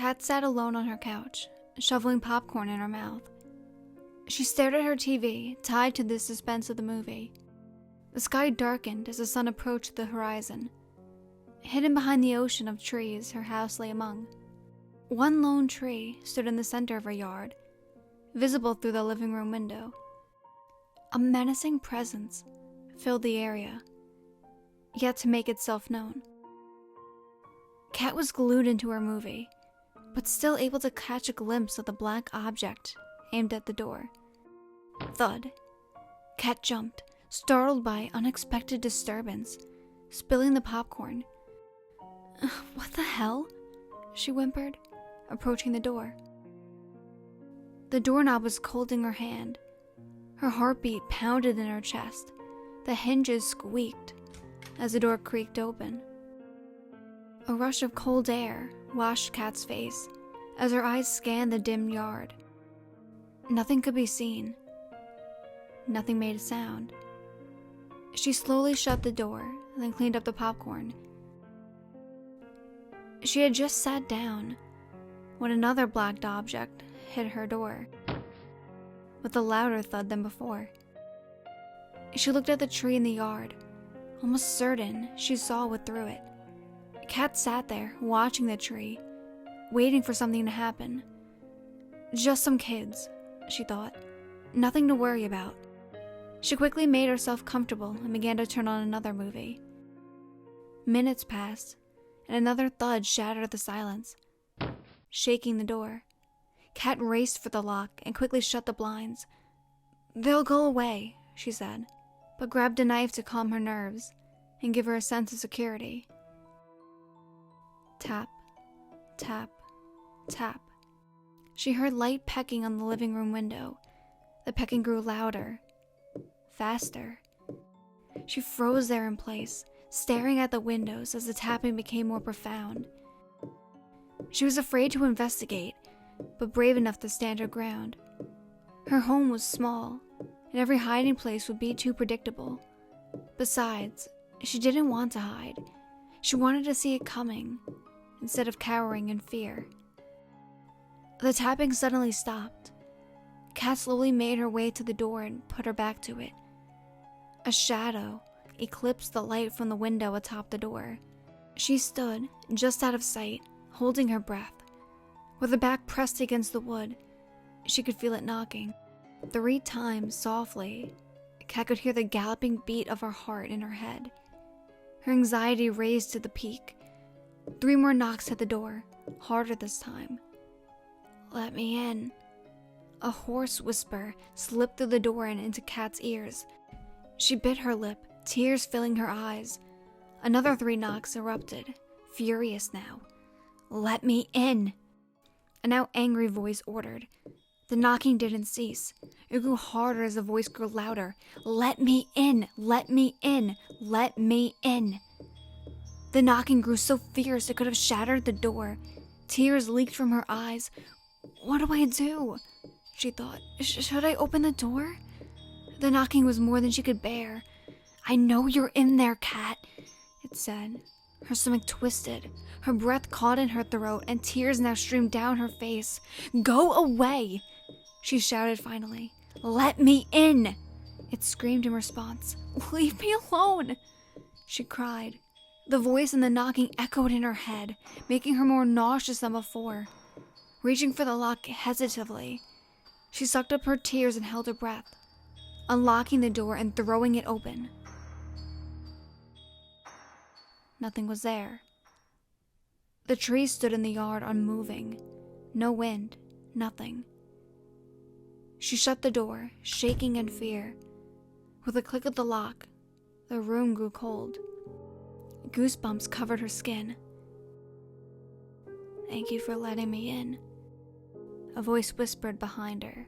Kat sat alone on her couch, shoveling popcorn in her mouth. She stared at her TV, tied to the suspense of the movie. The sky darkened as the sun approached the horizon. Hidden behind the ocean of trees her house lay among. One lone tree stood in the center of her yard, visible through the living room window. A menacing presence filled the area, yet to make itself known. Kat was glued into her movie, but still able to catch a glimpse of the black object aimed at the door. Thud. Kat jumped, startled by unexpected disturbance, spilling the popcorn. "What the hell?" she whimpered, approaching the door. The doorknob was cold in her hand. Her heartbeat pounded in her chest. The hinges squeaked as the door creaked open. A rush of cold air washed Kat's face as her eyes scanned the dim yard. Nothing could be seen. Nothing made a sound. She slowly shut the door and then cleaned up the popcorn. She had just sat down when another black object hit her door, with a louder thud than before. She looked at the tree in the yard, almost certain she saw what threw it. Kat sat there, watching the tree, waiting for something to happen. Just some kids, she thought. Nothing to worry about. She quickly made herself comfortable and began to turn on another movie. Minutes passed, and another thud shattered the silence, shaking the door. Kat raced for the lock and quickly shut the blinds. "They'll go away," she said, but grabbed a knife to calm her nerves and give her a sense of security. Tap, tap, tap. She heard light pecking on the living room window. The pecking grew louder, faster. She froze there in place, staring at the windows as the tapping became more profound. She was afraid to investigate, but brave enough to stand her ground. Her home was small, and every hiding place would be too predictable. Besides, she didn't want to hide. She wanted to see it coming, instead of cowering in fear. The tapping suddenly stopped. Kat slowly made her way to the door and put her back to it. A shadow eclipsed the light from the window atop the door. She stood, just out of sight, holding her breath. With her back pressed against the wood, she could feel it knocking. 3 times, softly. Kat could hear the galloping beat of her heart in her head. Her anxiety raised to the peak. 3 more knocks at the door, harder this time. "Let me in." A hoarse whisper slipped through the door and into Kat's ears. She bit her lip, tears filling her eyes. Another 3 knocks erupted, furious now. "Let me in." A now angry voice ordered. The knocking didn't cease. It grew harder as the voice grew louder. "Let me in! Let me in! Let me in!" The knocking grew so fierce it could have shattered the door. Tears leaked from her eyes. "What do I do?" she thought. Should I open the door?" The knocking was more than she could bear. "I know you're in there, Kat," it said. Her stomach twisted. Her breath caught in her throat, and tears now streamed down her face. "Go away!" she shouted finally. "Let me in!" It screamed in response. "Leave me alone!" she cried. The voice and the knocking echoed in her head, making her more nauseous than before. Reaching for the lock hesitatively, she sucked up her tears and held her breath, unlocking the door and throwing it open. Nothing was there. The tree stood in the yard unmoving. No wind, nothing. She shut the door, shaking in fear. With a click of the lock, the room grew cold. Goosebumps covered her skin. "Thank you for letting me in," a voice whispered behind her.